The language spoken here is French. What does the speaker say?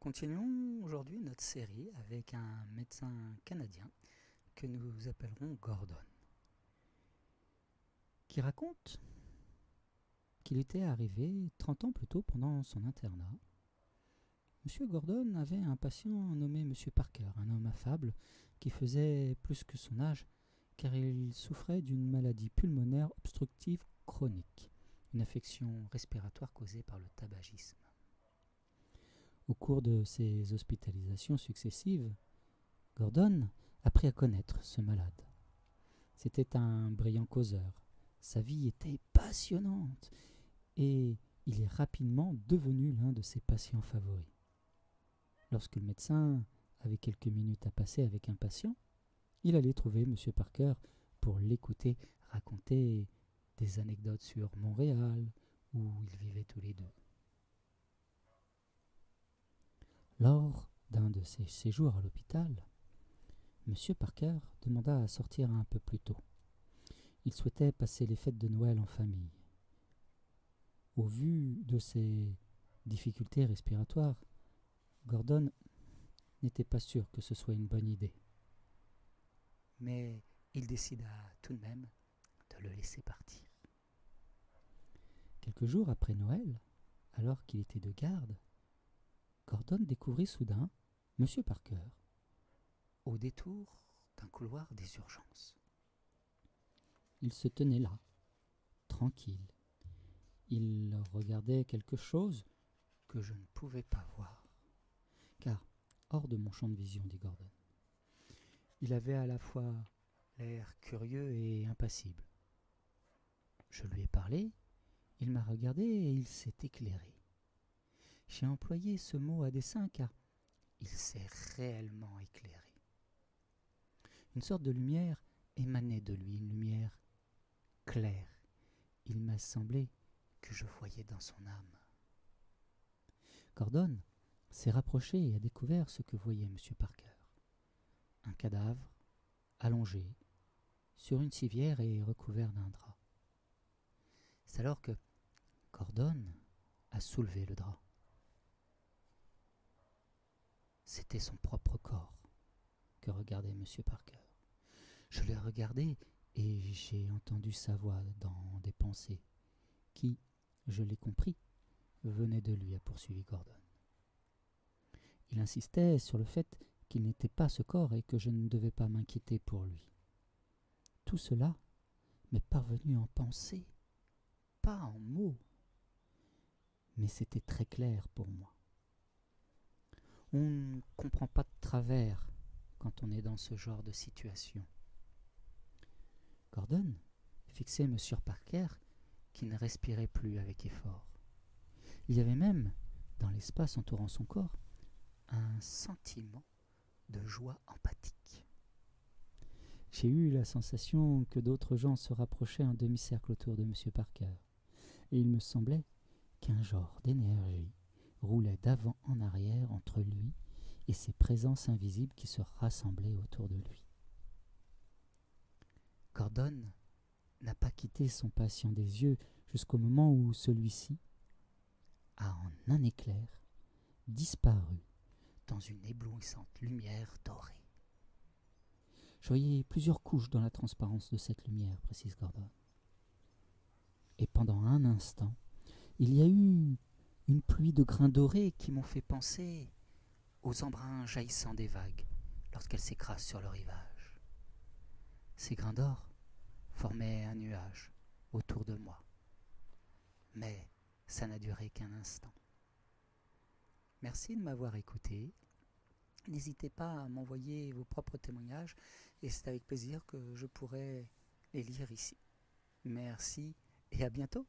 Continuons aujourd'hui notre série avec un médecin canadien que nous appellerons Gordon, qui raconte qu'il était arrivé 30 ans plus tôt pendant son internat. Monsieur Gordon avait un patient nommé Monsieur Parker, un homme affable qui faisait plus que son âge car il souffrait d'une maladie pulmonaire obstructive chronique, une affection respiratoire causée par le tabagisme. Au cours de ses hospitalisations successives, Gordon apprit à connaître ce malade. C'était un brillant causeur. Sa vie était passionnante et il est rapidement devenu l'un de ses patients favoris. Lorsque le médecin avait quelques minutes à passer avec un patient, il allait trouver M. Parker pour l'écouter raconter des anecdotes sur Montréal, où ils vivaient tous les deux. Lors d'un de ses séjours à l'hôpital, M. Parker demanda à sortir un peu plus tôt. Il souhaitait passer les fêtes de Noël en famille. Au vu de ses difficultés respiratoires, Gordon n'était pas sûr que ce soit une bonne idée. Mais il décida tout de même de le laisser partir. Quelques jours après Noël, alors qu'il était de garde, Gordon découvrit soudain M. Parker au détour d'un couloir des urgences. Il se tenait là, tranquille. Il regardait quelque chose que je ne pouvais pas voir, car hors de mon champ de vision, dit Gordon. Il avait à la fois l'air curieux et impassible. Je lui ai parlé, il m'a regardé et il s'est éclairé. J'ai employé ce mot à dessein car il s'est réellement éclairé. Une sorte de lumière émanait de lui, une lumière claire. Il m'a semblé que je voyais dans son âme. Gordon s'est rapproché et a découvert ce que voyait M. Parker. Un cadavre, allongé, sur une civière et recouvert d'un drap. C'est alors que Gordon a soulevé le drap. C'était son propre corps que regardait M. Parker. Je l'ai regardé et j'ai entendu sa voix dans des pensées qui, je l'ai compris, venaient de lui, a poursuivi Gordon. Il insistait sur le fait qu'il n'était pas ce corps et que je ne devais pas m'inquiéter pour lui. Tout cela m'est parvenu en pensée, pas en mots, mais c'était très clair pour moi. On ne comprend pas de travers quand on est dans ce genre de situation. Gordon fixait M. Parker qui ne respirait plus avec effort. Il y avait même, dans l'espace entourant son corps, un sentiment de joie empathique. J'ai eu la sensation que d'autres gens se rapprochaient en demi-cercle autour de M. Parker, et il me semblait qu'un genre d'énergie roulait d'avant en arrière entre lui et ces présences invisibles qui se rassemblaient autour de lui. Gordon n'a pas quitté son patient des yeux jusqu'au moment où celui-ci a en un éclair disparu dans une éblouissante lumière dorée. Je voyais plusieurs couches dans la transparence de cette lumière, précise Gordon. Et pendant un instant, il y a eu une pluie de grains dorés qui m'ont fait penser aux embruns jaillissants des vagues lorsqu'elles s'écrasent sur le rivage. Ces grains d'or formaient un nuage autour de moi. Mais ça n'a duré qu'un instant. Merci de m'avoir écouté. N'hésitez pas à m'envoyer vos propres témoignages et c'est avec plaisir que je pourrai les lire ici. Merci et à bientôt.